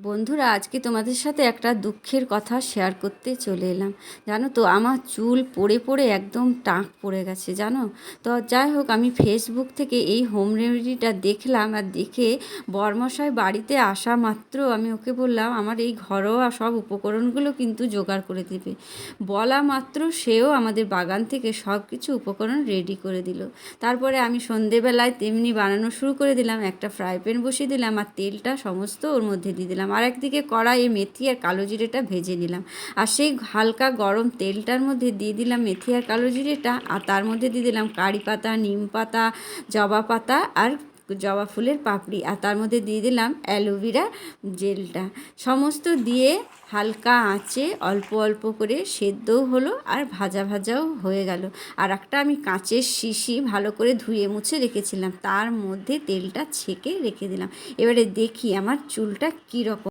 বন্ধুরা, আজকে তোমাদের সাথে একটা দুঃখের কথা শেয়ার করতে চলে এলাম। জানো তো, আমার চুল পড়ে পড়ে একদম টাক পড়ে গেছে, জানো তো। যাই হোক, আমি ফেসবুক থেকে এই হোম রেমেডিটা দেখলাম, আর দেখে বরমশাই বাড়িতে আসা মাত্র আমি ওকে বললাম আমার এই ঘরোয়া সব উপকরণগুলো কিন্তু জোগাড় করে দিবে। বলা মাত্র সেও আমাদের বাগান থেকে সব কিছু উপকরণ রেডি করে দিল। তারপরে আমি সন্ধেবেলায় তেমনি বানানো শুরু করে দিলাম। একটা ফ্রাই প্যান বসিয়ে দিলাম আর তেলটা সমস্ত ওর মধ্যে দিয়ে দিলাম, আর একদিকে কড়াইয়ে মেথি আর কালো জিরেটা ভেজে নিলাম। আর সেই হালকা গরম তেলটার মধ্যে দিয়ে দিলাম মেথি আর কালো জিরেটা, আর তার মধ্যে দিয়ে দিলাম কারি পাতা, নিম পাতা, জবা পাতা আর জবা ফুলের পাপড়ি, আর তার মধ্যে দিয়ে দিলাম অ্যালোভেরা জেলটা। সমস্ত দিয়ে হালকা আঁচে অল্প অল্প করে সেদ্ধও হলো আর ভাজা ভাজাও হয়ে গেল। আর একটা আমি কাঁচের শিশি ভালো করে ধুয়ে মুছে রেখেছিলাম, তার মধ্যে তেলটা ছেঁকে রেখে দিলাম। এবারে দেখি আমার চুলটা কীরকম।